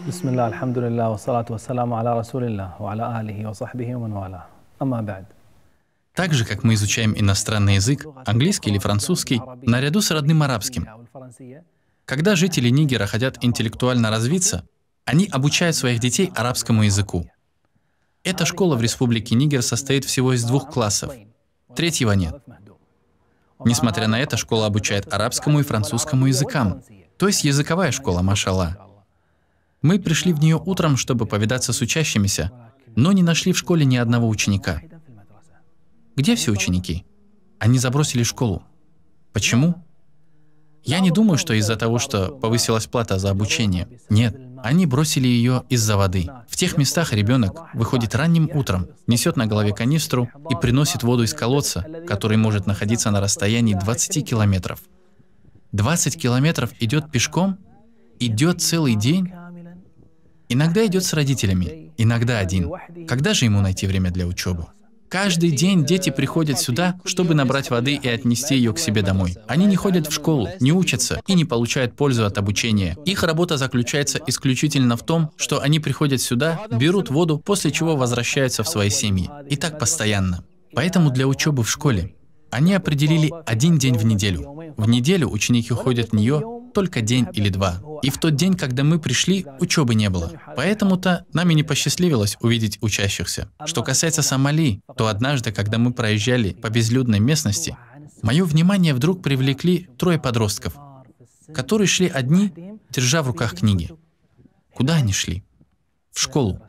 Бисмилlah, альхамдулиллах, вассалату вассаламу аля расулиллах, ва аля алихи ва сахбихи ва ман валах. Амма ба'д. Так же, как мы изучаем иностранный язык, английский или французский, наряду с родным арабским. Когда жители Нигера хотят интеллектуально развиться, они обучают своих детей арабскому языку. Эта школа в республике Нигер состоит всего из 2 классов. 3-го нет. Несмотря на это, школа обучает арабскому и французскому языкам. То есть языковая школа, машаллах. Мы пришли в нее утром, чтобы повидаться с учащимися, но не нашли в школе ни одного ученика. Где все ученики? Они забросили школу. Почему? Я не думаю, что из-за того, что повысилась плата за обучение. Нет, они бросили ее из-за воды. В тех местах ребенок выходит ранним утром, несет на голове канистру и приносит воду из колодца, который может находиться на расстоянии 20 километров. 20 километров идет пешком, идет целый день. Иногда идет с родителями, иногда один. Когда же ему найти время для учебы? Каждый день дети приходят сюда, чтобы набрать воды и отнести ее к себе домой. Они не ходят в школу, не учатся и не получают пользу от обучения. Их работа заключается исключительно в том, что они приходят сюда, берут воду, после чего возвращаются в свои семьи. И так постоянно. Поэтому для учебы в школе они определили 1 день в неделю. В неделю ученики ходят в нее только день или 2. И в тот день, когда мы пришли, учебы не было. Поэтому-то нам и не посчастливилось увидеть учащихся. Что касается Сомали, то однажды, когда мы проезжали по безлюдной местности, мое внимание вдруг привлекли 3 подростков, которые шли одни, держа в руках книги. Куда они шли? В школу.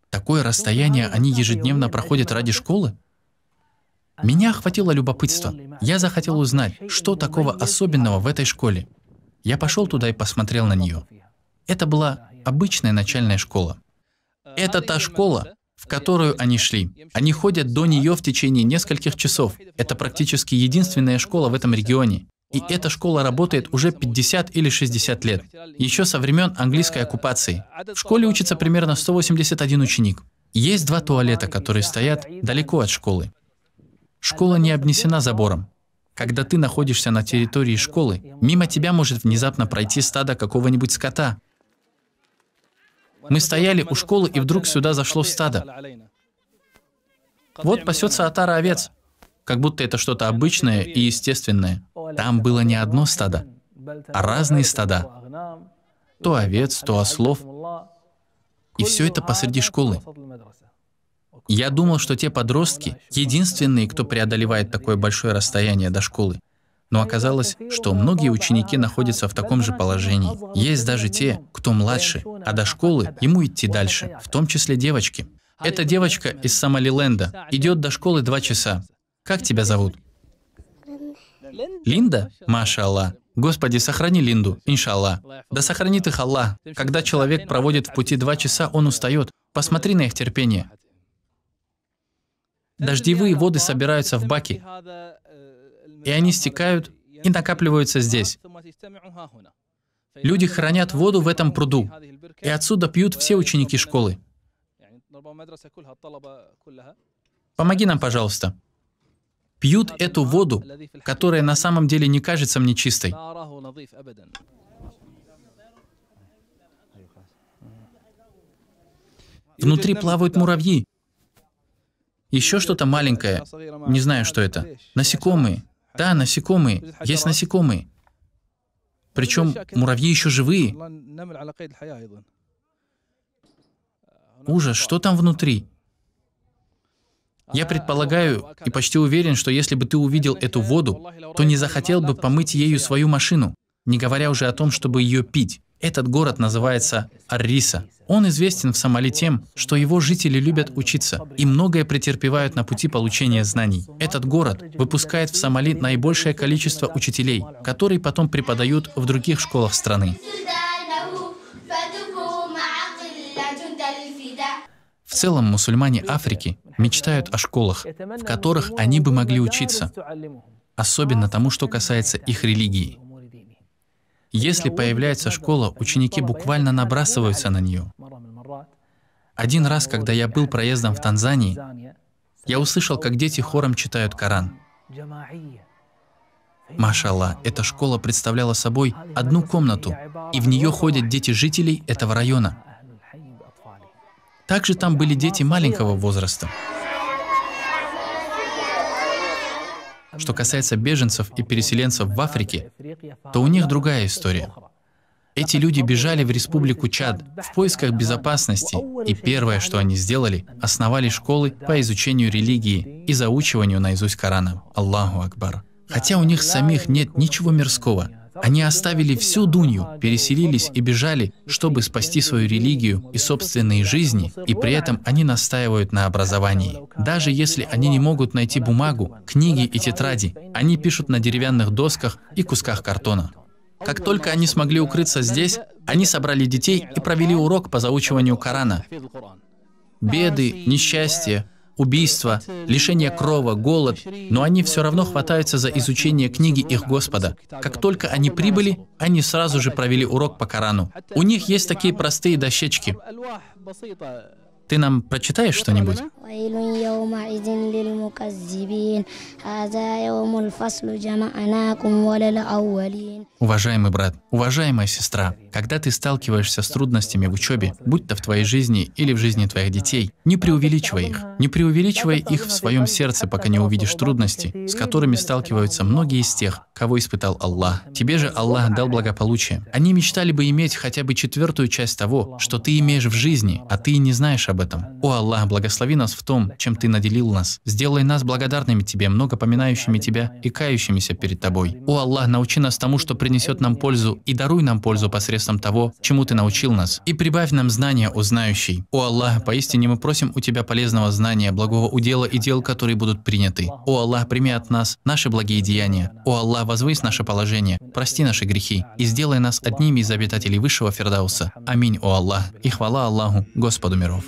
Такое расстояние они ежедневно проходят ради школы? Меня охватило любопытство. Я захотел узнать, что такого особенного в этой школе. Я пошел туда и посмотрел на нее. Это была обычная начальная школа. Это та школа, в которую они шли. Они ходят до нее в течение нескольких часов. Это практически единственная школа в этом регионе. И эта школа работает уже 50 или 60 лет. Еще со времен английской оккупации. В школе учится примерно 181 ученик. Есть 2 туалета, которые стоят далеко от школы. Школа не обнесена забором. Когда ты находишься на территории школы, мимо тебя может внезапно пройти стадо какого-нибудь скота. Мы стояли у школы, и вдруг сюда зашло стадо. Вот пасется отара овец, как будто это что-то обычное и естественное. Там было не одно стадо, а разные стада. То овец, то ослов. И все это посреди школы. Я думал, что те подростки — единственные, кто преодолевает такое большое расстояние до школы. Но оказалось, что многие ученики находятся в таком же положении. Есть даже те, кто младше, а до школы ему идти дальше, в том числе девочки. Эта девочка из Сомалиленда идет до школы 2 часа. Как тебя зовут? Линда? Маша Аллах. Господи, сохрани Линду, иншаллах. Да сохранит их Аллах. Когда человек проводит в пути 2 часа, он устает. Посмотри на их терпение. Дождевые воды собираются в баки, и они стекают и накапливаются здесь. Люди хранят воду в этом пруду, и отсюда пьют все ученики школы. Помоги нам, пожалуйста. Пьют эту воду, которая на самом деле не кажется мне чистой. Внутри плавают муравьи. Еще что-то маленькое. Не знаю, что это. Насекомые. Да, насекомые. Есть насекомые. Причем муравьи еще живые. Ужас, что там внутри? Я предполагаю и почти уверен, что если бы ты увидел эту воду, то не захотел бы помыть ею свою машину, не говоря уже о том, чтобы ее пить. Этот город называется Ар-Риса. Он известен в Сомали тем, что его жители любят учиться и многое претерпевают на пути получения знаний. Этот город выпускает в Сомали наибольшее количество учителей, которые потом преподают в других школах страны. В целом, мусульмане Африки мечтают о школах, в которых они бы могли учиться, особенно тому, что касается их религии. Если появляется школа, ученики буквально набрасываются на нее. Один раз, когда я был проездом в Танзании, я услышал, как дети хором читают Коран. Машаллах, эта школа представляла собой одну комнату, и в нее ходят дети жителей этого района. Также там были дети маленького возраста. Что касается беженцев и переселенцев в Африке, то у них другая история. Эти люди бежали в республику Чад в поисках безопасности, и первое, что они сделали, основали школы по изучению религии и заучиванию наизусть Корана. Аллаху Акбар. Хотя у них самих нет ничего мирского, они оставили всю дунью, переселились и бежали, чтобы спасти свою религию и собственные жизни, и при этом они настаивают на образовании. Даже если они не могут найти бумагу, книги и тетради, они пишут на деревянных досках и кусках картона. Как только они смогли укрыться здесь, они собрали детей и провели урок по заучиванию Корана. Беды, несчастья, убийства, лишение крова, голод, но они все равно хватаются за изучение книги их Господа. Как только они прибыли, они сразу же провели урок по Корану. У них есть такие простые дощечки. Ты нам прочитаешь что-нибудь? Уважаемый брат, уважаемая сестра, когда ты сталкиваешься с трудностями в учебе, будь то в твоей жизни или в жизни твоих детей, не преувеличивай их. Не преувеличивай их в своем сердце, пока не увидишь трудности, с которыми сталкиваются многие из тех, кого испытал Аллах. Тебе же Аллах дал благополучие. Они мечтали бы иметь хотя бы 1/4 часть того, что ты имеешь в жизни, а ты и не знаешь об этом. О Аллах, благослови нас в том, чем Ты наделил нас. Сделай нас благодарными Тебе, много поминающими Тебя и кающимися перед Тобой. О Аллах, научи нас тому, что принесет нам пользу, и даруй нам пользу посредством того, чему Ты научил нас, и прибавь нам знания, о знающий. О Аллах, поистине мы просим у Тебя полезного знания, благого удела и дел, которые будут приняты. О Аллах, прими от нас наши благие деяния. О Аллах, возвысь наше положение, прости наши грехи и сделай нас одними из обитателей высшего Фирдауса. Аминь, о Аллах, и хвала Аллаху, Господу миров.